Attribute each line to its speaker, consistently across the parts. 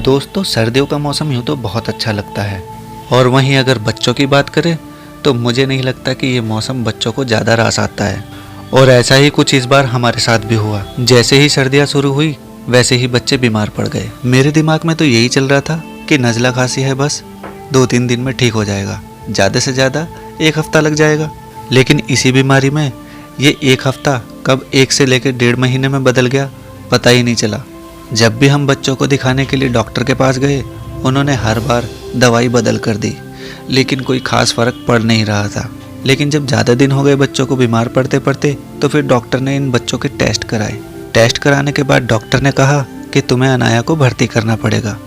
Speaker 1: दोस्तों, सर्दियों का मौसम यूँ तो बहुत अच्छा लगता है, और वहीं अगर बच्चों की बात करें तो मुझे नहीं लगता कि ये मौसम बच्चों को ज़्यादा रास आता है। और ऐसा ही कुछ इस बार हमारे साथ भी हुआ। जैसे ही सर्दियाँ शुरू हुई वैसे ही बच्चे बीमार पड़ गए। मेरे दिमाग में तो यही चल रहा था कि नज़ला खांसी है, बस 2-3 दिन में ठीक हो जाएगा, ज़्यादा से ज़्यादा 1 हफ्ता लग जाएगा। लेकिन इसी बीमारी में ये 1 हफ्ता कब 1 से लेकर 1.5 महीने में बदल गया, पता ही नहीं चला। जब भी हम बच्चों को दिखाने के लिए डॉक्टर के पास गए, उन्होंने हर बार दवाई बदल कर दी, लेकिन कोई खास फर्क पड़ नहीं रहा था। लेकिन जब ज़्यादा दिन हो गए बच्चों को बीमार पड़ते पड़ते, तो फिर डॉक्टर ने इन बच्चों के टेस्ट कराए। टेस्ट कराने के बाद डॉक्टर ने कहा कि तुम्हें अनाया को भर्ती करना पड़ेगा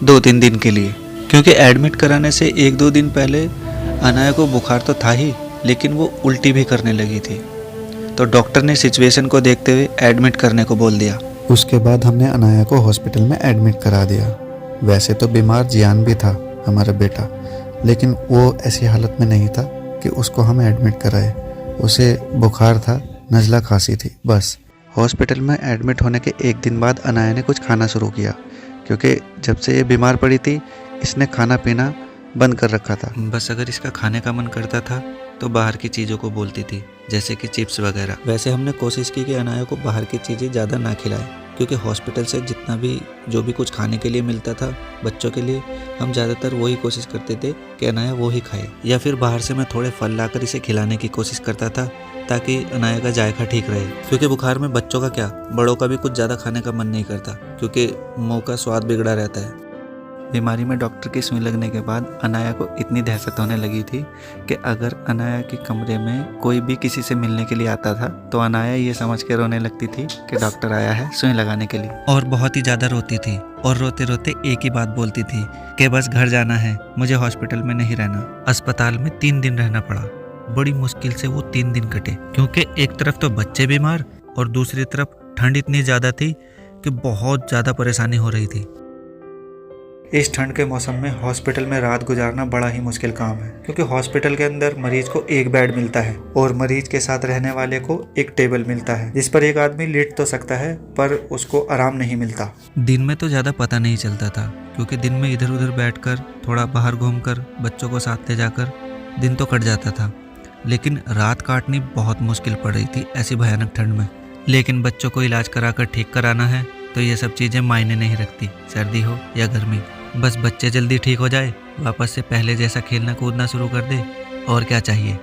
Speaker 1: 2-3 दिन के लिए, क्योंकि एडमिट कराने से 1-2 दिन पहले अनाया को बुखार तो था ही, लेकिन वो उल्टी भी करने लगी थी। तो डॉक्टर ने सिचुएशन को देखते हुए एडमिट करने को बोल दिया।
Speaker 2: उसके बाद हमने अनाया को हॉस्पिटल में एडमिट करा दिया। वैसे तो बीमार जियान भी था हमारा बेटा, लेकिन वो ऐसी हालत में नहीं था कि उसको हम एडमिट कराए। उसे बुखार था, नज़ला खांसी थी, बस। हॉस्पिटल में एडमिट होने के 1 दिन बाद अनाया ने कुछ खाना शुरू किया, क्योंकि जब से ये बीमार पड़ी थी इसने खाना पीना बंद कर रखा था।
Speaker 1: बस अगर इसका खाने का मन करता था तो बाहर की चीज़ों को बोलती थी, जैसे कि चिप्स वगैरह। वैसे हमने कोशिश की कि अनाया को बाहर की चीज़ें ज़्यादा ना खिलाएं, क्योंकि हॉस्पिटल से जितना भी जो भी कुछ खाने के लिए मिलता था बच्चों के लिए, हम ज़्यादातर वही कोशिश करते थे कि अनाया वो ही खाए, या फिर बाहर से मैं थोड़े फल लाकर इसे खिलाने की कोशिश करता था ताकि अनाया का जायका ठीक रहे। क्योंकि बुखार में बच्चों का क्या, बड़ों का भी कुछ ज़्यादा खाने का मन नहीं करता, क्योंकि मुँह का स्वाद बिगड़ा रहता है। बीमारी में डॉक्टर की सुई लगने के बाद अनाया को इतनी दहशत होने लगी थी कि अगर अनाया के कमरे में कोई भी किसी से मिलने के लिए आता था तो अनाया ये समझ के रोने लगती थी कि डॉक्टर आया है सुई लगाने के लिए, और बहुत ही ज़्यादा रोती थी। और रोते रोते एक ही बात बोलती थी कि बस घर जाना है, मुझे हॉस्पिटल में नहीं रहना। अस्पताल में 3 दिन रहना पड़ा। बड़ी मुश्किल से वो 3 दिन कटे, क्योंकि एक तरफ तो बच्चे बीमार और दूसरी तरफ ठंड इतनी ज़्यादा थी कि बहुत ज़्यादा परेशानी हो रही थी। इस ठंड के मौसम में हॉस्पिटल में रात गुजारना बड़ा ही मुश्किल काम है, क्योंकि हॉस्पिटल के अंदर मरीज को एक बेड मिलता है और मरीज के साथ रहने वाले को एक टेबल मिलता है, जिस पर एक आदमी लेट तो सकता है पर उसको आराम नहीं मिलता। दिन में तो ज़्यादा पता नहीं चलता था, क्योंकि दिन में इधर उधर बैठकर थोड़ा बाहर घूमकर बच्चों को साथ ले जाकर दिन तो कट जाता था, लेकिन रात काटनी बहुत मुश्किल पड़ रही थी ऐसी भयानक ठंड में। लेकिन बच्चों को इलाज कराकर ठीक कराना है तो ये सब चीज़ें मायने नहीं रखती, सर्दी हो या गर्मी। बस बच्चे जल्दी ठीक हो जाए, वापस से पहले जैसा खेलना कूदना शुरू कर दे, और क्या चाहिए।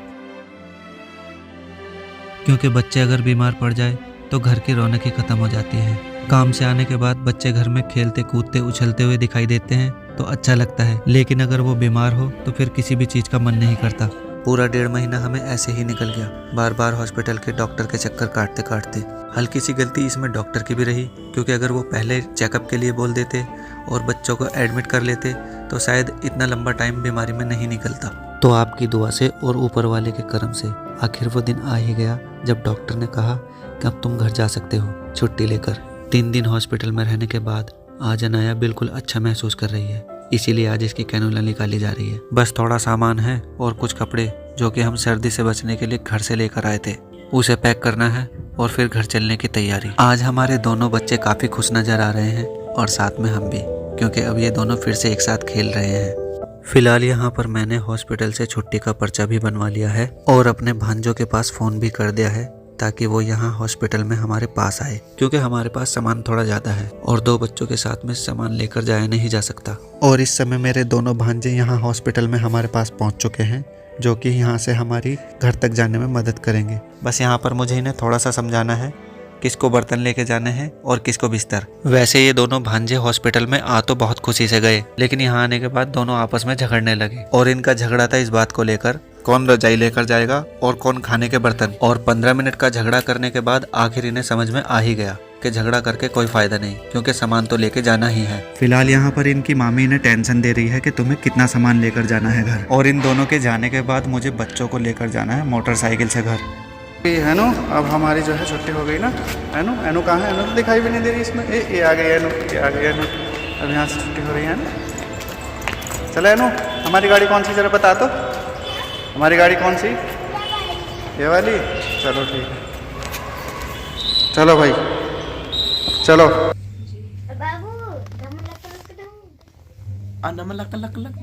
Speaker 1: क्योंकि बच्चे अगर बीमार पड़ जाए तो घर की रौनक ही खत्म हो जाती है। काम से आने के बाद बच्चे घर में खेलते कूदते उछलते हुए दिखाई देते हैं तो अच्छा लगता है, लेकिन अगर वो बीमार हो तो फिर किसी भी चीज़ का मन नहीं करता। पूरा 1.5 महीना हमें ऐसे ही निकल गया, बार बार हॉस्पिटल के डॉक्टर के चक्कर काटते काटते। हल्की सी गलती इसमें डॉक्टर की भी रही, क्योंकि अगर वो पहले चेकअप के लिए बोल देते और बच्चों को एडमिट कर लेते तो शायद इतना लंबा टाइम बीमारी में नहीं निकलता। तो आपकी दुआ से और ऊपर वाले के करम से आखिर वो दिन आ ही गया जब डॉक्टर ने कहा कि अब तुम घर जा सकते हो छुट्टी लेकर। 3 दिन हॉस्पिटल में रहने के बाद आज अनाया बिल्कुल अच्छा महसूस कर रही है, इसीलिए आज इसकी कैनुला निकाली जा रही है। बस थोड़ा सामान है और कुछ कपड़े जो कि हम सर्दी से बचने के लिए घर से लेकर आए थे, उसे पैक करना है और फिर घर चलने की तैयारी। आज हमारे दोनों बच्चे काफ़ी खुश नज़र आ रहे हैं और साथ में हम भी, क्योंकि अब ये दोनों फिर से एक साथ खेल रहे हैं। फिलहाल यहाँ पर मैंने हॉस्पिटल से छुट्टी का पर्चा भी बनवा लिया है और अपने भांजों के पास फ़ोन भी कर दिया है ताकि वो यहाँ हॉस्पिटल में हमारे पास आए, क्योंकि हमारे पास सामान थोड़ा ज़्यादा है और 2 बच्चों के साथ में सामान लेकर जाया नहीं जा सकता। और इस समय मेरे दोनों भांजे यहाँ हॉस्पिटल में हमारे पास पहुँच चुके हैं, जो कि यहाँ से हमारी घर तक जाने में मदद करेंगे। बस यहाँ पर मुझे इन्हें थोड़ा सा समझाना है किसको बर्तन लेके जाने हैं और किसको बिस्तर। वैसे ये दोनों भांजे हॉस्पिटल में आ तो बहुत खुशी से गए, लेकिन यहाँ आने के बाद दोनों आपस में झगड़ने लगे और इनका झगड़ा था इस बात को लेकर कौन रजाई लेकर जाएगा और कौन खाने के बर्तन। और 15 मिनट का झगड़ा करने के बाद आखिर इन्हें समझ में आ ही गया कि झगड़ा करके कोई फायदा नहीं, क्योंकि सामान तो लेके जाना ही है। फिलहाल यहाँ पर इनकी मामी इन्हें टेंशन दे रही है कि तुम्हें कितना सामान लेकर जाना है घर, और इन दोनों के जाने के बाद मुझे बच्चों को लेकर जाना है मोटरसाइकिल से घर।
Speaker 3: है नो, अब हमारी जो है छुट्टी हो गई ना। एनो एनो कहाँ है? एनो तो दिखाई भी नहीं दे रही इसमें। ये आ गई एनो, ये आ गई एनो। अब यहाँ से छुट्टी हो रही है ना। चलो एनो, हमारी गाड़ी कौन सी जरा बता दो, हमारी गाड़ी कौन सी? ये वाली? चलो ठीक है, चलो भाई चलो।
Speaker 4: Anam luck luck luck.